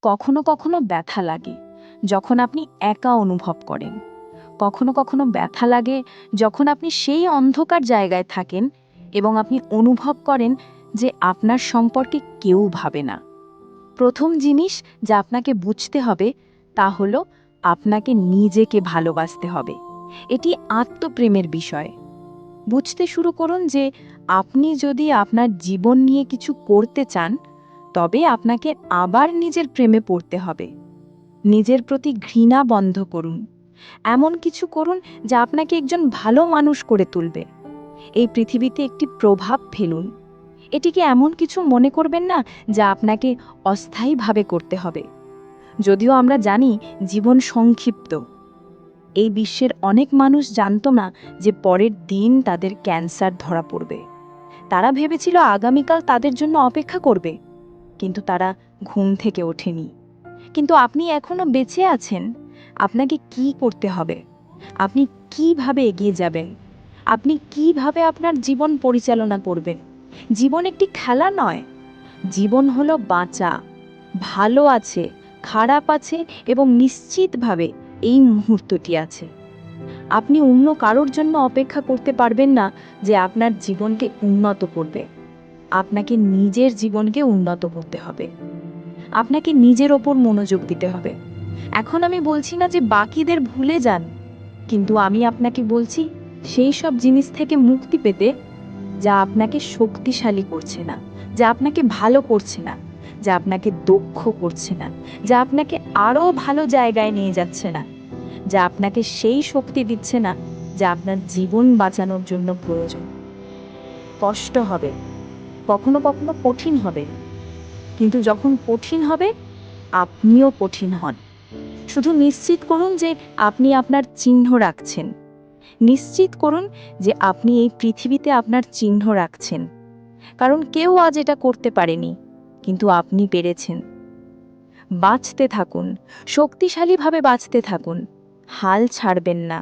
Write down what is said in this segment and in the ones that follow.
কখনো কখনো ব্যথা লাগে যখন আপনি একা অনুভব করেন। কখনো কখনো ব্যথা লাগে যখন আপনি সেই অন্ধকার জায়গায় থাকেন এবং আপনি অনুভব করেন যে আপনার সম্পর্কে কেউ ভাবে না। প্রথম জিনিস যা আপনাকে বুঝতে হবে তা হলো আপনাকে নিজেকে ভালোবাসতে হবে। এটি আত্মপ্রেমের বিষয়। বুঝতে শুরু করুন যে আপনি যদি আপনার জীবন নিয়ে কিছু করতে চান, তবে আপনাকে আবার নিজের প্রেমে পড়তে হবে। নিজের প্রতি ঘৃণা বন্ধ করুন। এমন কিছু করুন যা আপনাকে একজন ভালো মানুষ করে তুলবে। এই পৃথিবীতে একটি প্রভাব ফেলুন। এটিকে এমন কিছু মনে করবেন না যা আপনাকে অস্থায়ীভাবে করতে হবে। যদিও আমরা জানি জীবন সংক্ষিপ্ত, এই বিশ্বের অনেক মানুষ জানত না যে পরের দিন তাদের ক্যান্সার ধরা পড়বে। তারা ভেবেছিল আগামীকাল তাদের জন্য অপেক্ষা করবে, কিন্তু তারা ঘুম থেকে ওঠেনি। কিন্তু আপনি এখনো বেঁচে আছেন। আপনাকে কি করতে হবে? আপনি কিভাবে এগিয়ে যাবেন? আপনি কিভাবে আপনার জীবন পরিচালনা করবেন? জীবন একটি খেলা নয়। জীবন হলো বাঁচা। ভালো আছে, খারাপ আছে এবং নিশ্চিতভাবে এই মুহূর্তটি আছে। আপনি অন্য কারোর জন্য অপেক্ষা করতে পারবেন না যে আপনার জীবনকে উন্নত করবে। আপনাকে নিজের জীবনকে উন্নত করতে হবে। আপনাকে নিজের ওপর মনোযোগ দিতে হবে। এখন আমি বলছি না যে বাকিদের ভুলে যান, কিন্তু আমি আপনাকে বলছি সেই সব জিনিস থেকে মুক্তি পেতে যা আপনাকে শক্তিশালী করছে না, যা আপনাকে ভালো করছে না, যা আপনাকে দক্ষ করছে না, যা আপনাকে আরও ভালো জায়গায় নিয়ে যাচ্ছে না, যা আপনাকে সেই শক্তি দিচ্ছে না যা আপনার জীবন বাঁচানোর জন্য প্রয়োজন। কষ্ট হবে, কখনো কখনো কঠিন হবে, কিন্তু যখন কঠিন হবে আপনিও কঠিন হন। শুধু নিশ্চিত করুন যে আপনি আপনার চিহ্ন রাখছেন। নিশ্চিত করুন যে আপনি এই পৃথিবীতে আপনার চিহ্ন রাখছেন। কারণ কেউ আজ এটা করতে পারেনি, কিন্তু আপনি পেরেছেন। বাঁচতে থাকুন, শক্তিশালীভাবে বাঁচতে থাকুন। হাল ছাড়বেন না।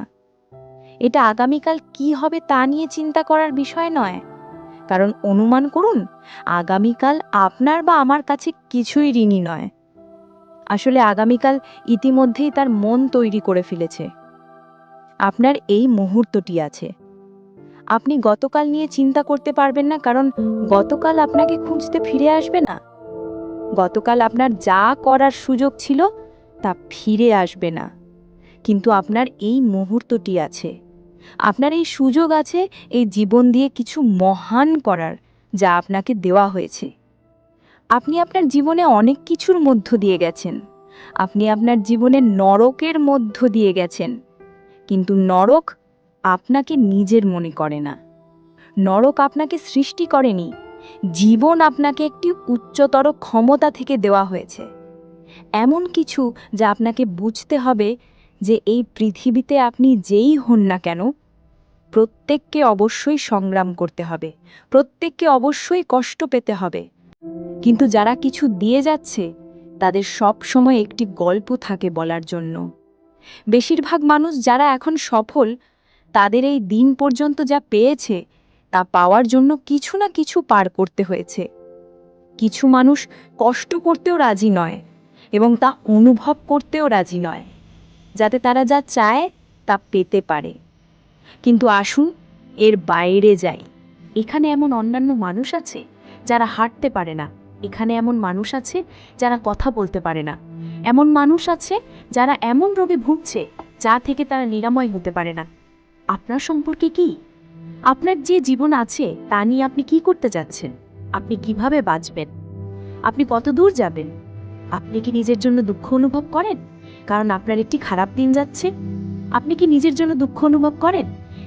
এটা আগামীকাল কি হবে তা নিয়ে চিন্তা করার বিষয় নয়। কারণ অনুমান করুন, আগামীকাল আপনার বা আমার কাছে কিছুই ঋণী নয়। আসলে আগামীকাল ইতিমধ্যেই তার মন তৈরি করে ফেলেছে। আপনার এই মুহূর্তটি আছে। আপনি গতকাল নিয়ে চিন্তা করতে পারবেন না, কারণ গতকাল আপনাকে খুঁজতে ফিরে আসবে না। গতকাল আপনার যা করার সুযোগ ছিল তা ফিরে আসবে না। কিন্তু আপনার এই মুহূর্তটি আছে। আপনার এই সুযোগ আছে এই জীবন দিয়ে কিছু মহান করার, যা আপনাকে দেওয়া হয়েছে। আপনি আপনার জীবনে অনেক কিছুর মধ্য দিয়ে গেছেন। আপনি আপনার জীবনে নরকের মধ্য দিয়ে গেছেন, কিন্তু নরক আপনাকে নিজের মনে করে না। নরক আপনাকে সৃষ্টি করেনি। জীবন আপনাকে একটি উচ্চতর ক্ষমতা থেকে দেওয়া হয়েছে। এমন কিছু যা আপনাকে বুঝতে হবে যে এই পৃথিবীতে আপনি যেই হন না কেন, প্রত্যেককে অবশ্যই সংগ্রাম করতে হবে, প্রত্যেককে অবশ্যই কষ্ট পেতে হবে। কিন্তু যারা কিছু দিয়ে যাচ্ছে তাদের সব সময় একটি গল্প থাকে বলার জন্য। বেশিরভাগ মানুষ যারা এখন সফল, তাদের এই দিন পর্যন্ত যা পেয়েছে তা পাওয়ার জন্য কিছু না কিছু পার করতে হয়েছে। কিছু মানুষ কষ্ট করতেও রাজি নয় এবং তা অনুভব করতেও রাজি নয়, যাতে তারা যা চায় তা পেতে পারে। কিন্তু আসুন এর বাইরে যাই। এখানে এমন অন্যান্য মানুষ আছে যারা হাঁটতে পারে না। এখানে এমন মানুষ আছে যারা কথা বলতে পারে না। এমন মানুষ আছে যারা এমন রোগে ভুগছে যা থেকে তারা নিরাময় হতে পারে না। আপনার সম্পর্কে কি? আপনার যে জীবন আছে তা নিয়ে আপনি কি করতে যাচ্ছেন? আপনি কিভাবে বাঁচবেন? আপনি কত দূর যাবেন? আপনি কি নিজের জন্য দুঃখ অনুভব করেন কারণ আপনার একটি খারাপ দিন যাচ্ছে? আপনি কি নিজের জন্য দুঃখ অনুভব করেন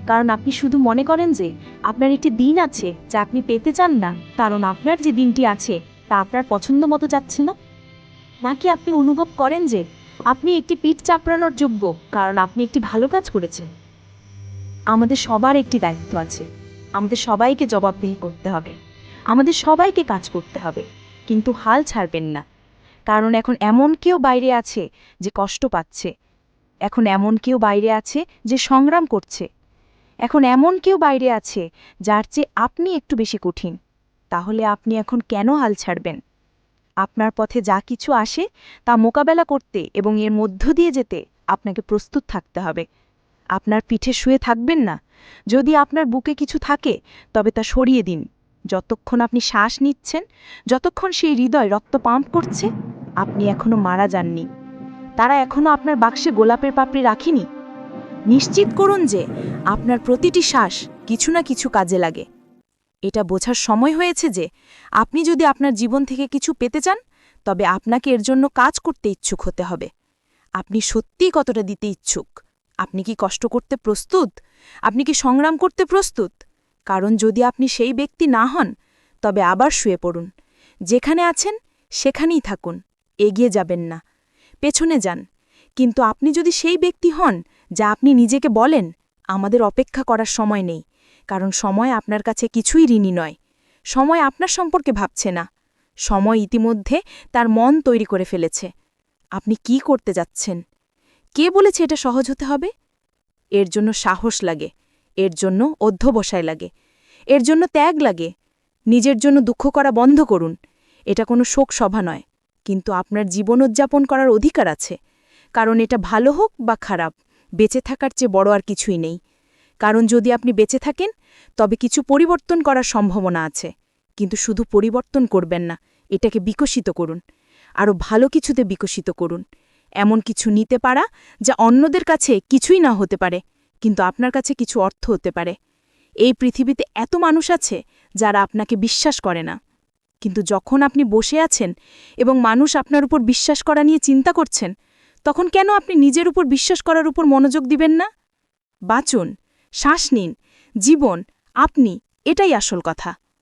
কারণ আপনি শুধু মনে করেন যে আপনার একটি দিন আছে যা আপনি পেতে চান না, কারণ আপনার যে দিনটি আছে তা আপনার পছন্দ মতো যাচ্ছে না? নাকি আপনি অনুভব করেন যে আপনি একটি পিঠ চাপড়ানোর যোগ্য কারণ আপনি একটি ভালো কাজ করেছেন? আমাদের সবার একটি দায়িত্ব আছে। আমাদের সবাইকে জবাবদিহি করতে হবে। আমাদের সবাইকে কাজ করতে হবে, কিন্তু হাল ছাড়বেন না। কারণ এখন এমন কেউ বাইরে আছে যে কষ্ট পাচ্ছে। এখন এমন কেউ বাইরে আছে যে সংগ্রাম করছে। এখন এমন কেউ বাইরে আছে যার চেয়ে আপনি একটু বেশি কঠিন। তাহলে আপনি এখন কেন হাল ছাড়বেন? আপনার পথে যা কিছু আসে তা মোকাবেলা করতে এবং এর মধ্য দিয়ে যেতে আপনাকে প্রস্তুত থাকতে হবে। আপনার পিঠে শুয়ে থাকবেন না। যদি আপনার বুকে কিছু থাকে তবে তা সরিয়ে দিন। যতক্ষণ আপনি শ্বাস নিচ্ছেন, যতক্ষণ সেই হৃদয় রক্ত পাম্প করছে, আপনি এখনো মারা যাননি। তারা এখনো আপনার বাক্সে গোলাপের পাপড়ি রাখেনি। নিশ্চিত করুন যে আপনার প্রতিটি শ্বাস কিছু না কিছু কাজে লাগে। এটা বোঝার সময় হয়েছে যে আপনি যদি আপনার জীবন থেকে কিছু পেতে চান, তবে আপনাকে এর জন্য কাজ করতে ইচ্ছুক হতে হবে। আপনি সত্যিই কতটা দিতে ইচ্ছুক? আপনি কি কষ্ট করতে প্রস্তুত? আপনি কি সংগ্রাম করতে প্রস্তুত? কারণ যদি আপনি সেই ব্যক্তি না হন, তবে আবার শুয়ে পড়ুন। যেখানে আছেন সেখানেই থাকুন, এগিয়ে যাবেন না, পেছনে যান। কিন্তু আপনি যদি সেই ব্যক্তি হন যা আপনি নিজেকে বলেন, আমাদের অপেক্ষা করার সময় নেই, কারণ সময় আপনার কাছে কিছুই ঋণী নয়। সময় আপনার সম্পর্কে ভাবছে না। সময় ইতিমধ্যে তার মন তৈরি করে ফেলেছে। আপনি কি করতে যাচ্ছেন? কে বলেছে এটা সহজ হতে হবে? এর জন্য সাহস লাগে, এর জন্য অধ্যবসায় লাগে, এর জন্য ত্যাগ লাগে। নিজের জন্য দুঃখ করা বন্ধ করুন। এটা কোনো শোক সভা নয়, কিন্তু আপনার জীবন উদযাপন করার অধিকার আছে। কারণ এটা ভালো হোক বা খারাপ, বেঁচে থাকার চেয়ে বড় আর কিছুই নেই। কারণ যদি আপনি বেঁচে থাকেন, তবে কিছু পরিবর্তন করার সম্ভাবনা আছে। কিন্তু শুধু পরিবর্তন করবেন না, এটাকে বিকশিত করুন। আরও ভালো কিছুতে বিকশিত করুন। এমন কিছু নিতে পারা যা অন্যদের কাছে কিছুই না হতে পারে, কিন্তু আপনার কাছে কিছু অর্থ হতে পারে। এই পৃথিবীতে এত মানুষ আছে যারা আপনাকে বিশ্বাস করে না, কিন্তু যখন আপনি বসে আছেন এবং মানুষ আপনার উপর বিশ্বাস করা নিয়ে চিন্তা করছেন, তখন কেন আপনি নিজের উপর বিশ্বাস করার উপর মনোযোগ দিবেন না? বাঁচুন, শ্বাস নিন, জীবন, আপনি, এটাই আসল কথা।